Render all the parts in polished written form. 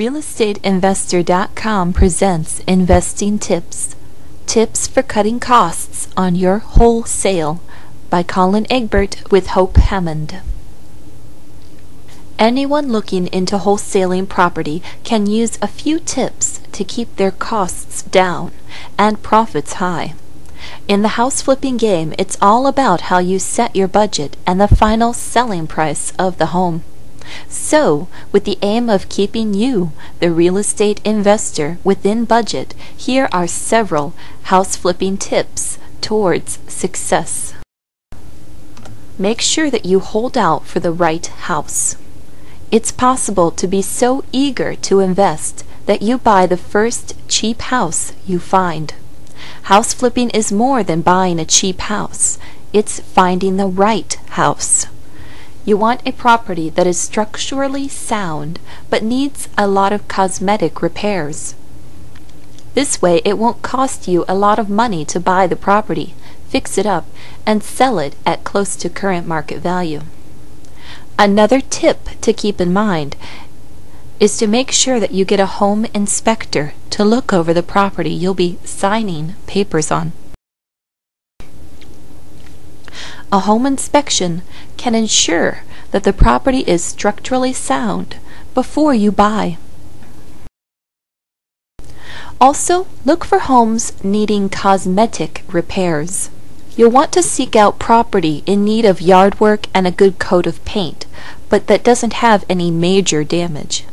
RealEstateInvestor.com presents Investing Tips. Tips for Cutting Costs on Your Wholesale by Colin Egbert with Hope Hammond. Anyone looking into wholesaling property can use a few tips to keep their costs down and profits high. In the house flipping game, it's all about how you set your budget and the final selling price of the home. So, with the aim of keeping you, the real estate investor, within budget, here are several house flipping tips towards success. Make sure that you hold out for the right house. It's possible to be so eager to invest that you buy the first cheap house you find. House flipping is more than buying a cheap house. It's finding the right house. You want a property that is structurally sound but needs a lot of cosmetic repairs. This way it won't cost you a lot of money to buy the property, fix it up, and sell it at close to current market value. Another tip to keep in mind is to make sure that you get a home inspector to look over the property you'll be signing papers on. A home inspection can ensure that the property is structurally sound before you buy. Also, look for homes needing cosmetic repairs. You'll want to seek out property in need of yard work and a good coat of paint, but that doesn't have any major damage.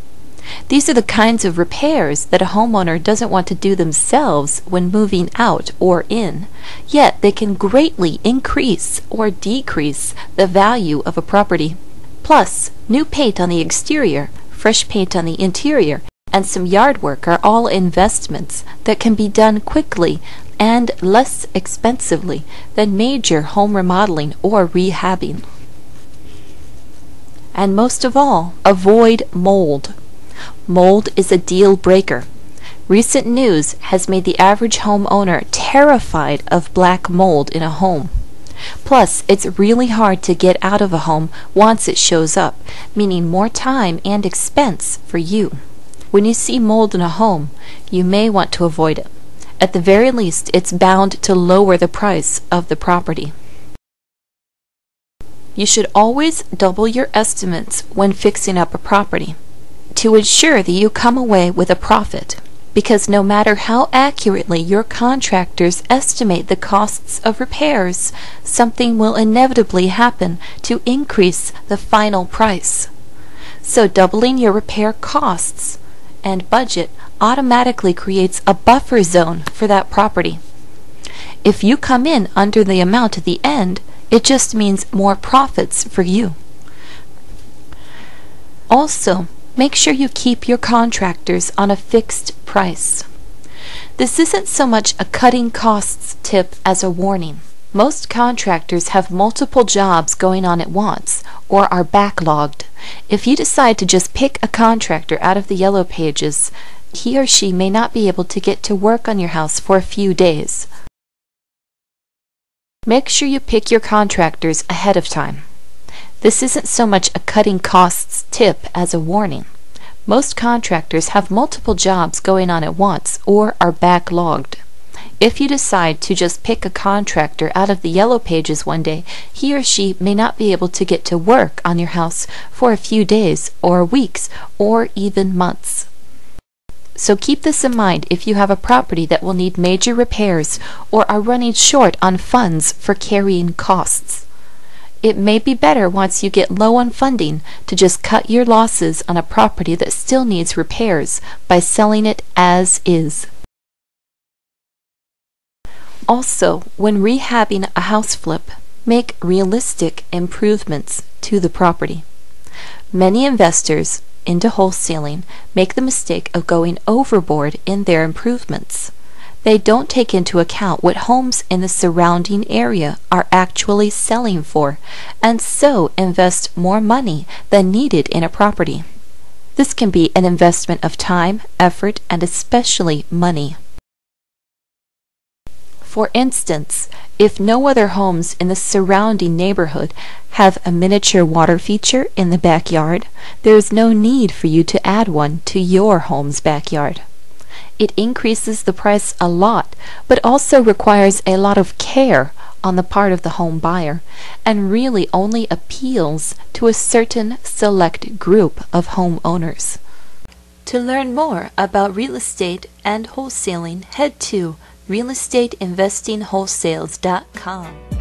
These are the kinds of repairs that a homeowner doesn't want to do themselves when moving out or in, yet they can greatly increase or decrease the value of a property. Plus, new paint on the exterior, fresh paint on the interior, and some yard work are all investments that can be done quickly and less expensively than major home remodeling or rehabbing. And most of all, avoid mold. Mold is a deal breaker. Recent news has made the average homeowner terrified of black mold in a home. Plus, it's really hard to get out of a home once it shows up, meaning more time and expense for you. When you see mold in a home, you may want to avoid it. At the very least, it's bound to lower the price of the property. You should always double your estimates when fixing up a property to ensure that you come away with a profit, because no matter how accurately your contractors estimate the costs of repairs, something will inevitably happen to increase the final price. So doubling your repair costs and budget automatically creates a buffer zone for that property. If you come in under the amount at the end, it just means more profits for you. Also, make sure you keep your contractors on a fixed price. This isn't so much a cutting costs tip as a warning. Most contractors have multiple jobs going on at once or are backlogged. If you decide to just pick a contractor out of the yellow pages, he or she may not be able to get to work on your house for a few days. Make sure you pick your contractors ahead of time. This isn't so much a cutting costs tip as a warning. Most contractors have multiple jobs going on at once or are backlogged. If you decide to just pick a contractor out of the yellow pages one day, he or she may not be able to get to work on your house for a few days or weeks or even months. So keep this in mind if you have a property that will need major repairs or are running short on funds for carrying costs. It may be better once you get low on funding to just cut your losses on a property that still needs repairs by selling it as is. Also, when rehabbing a house flip, make realistic improvements to the property. Many investors into wholesaling make the mistake of going overboard in their improvements. They don't take into account what homes in the surrounding area are actually selling for, and so invest more money than needed in a property. This can be an investment of time, effort, and especially money. For instance, if no other homes in the surrounding neighborhood have a miniature water feature in the backyard, there is no need for you to add one to your home's backyard. It increases the price a lot, but also requires a lot of care on the part of the home buyer, and really only appeals to a certain select group of homeowners. To learn more about real estate and wholesaling, head to realestateinvestingwholesales.com.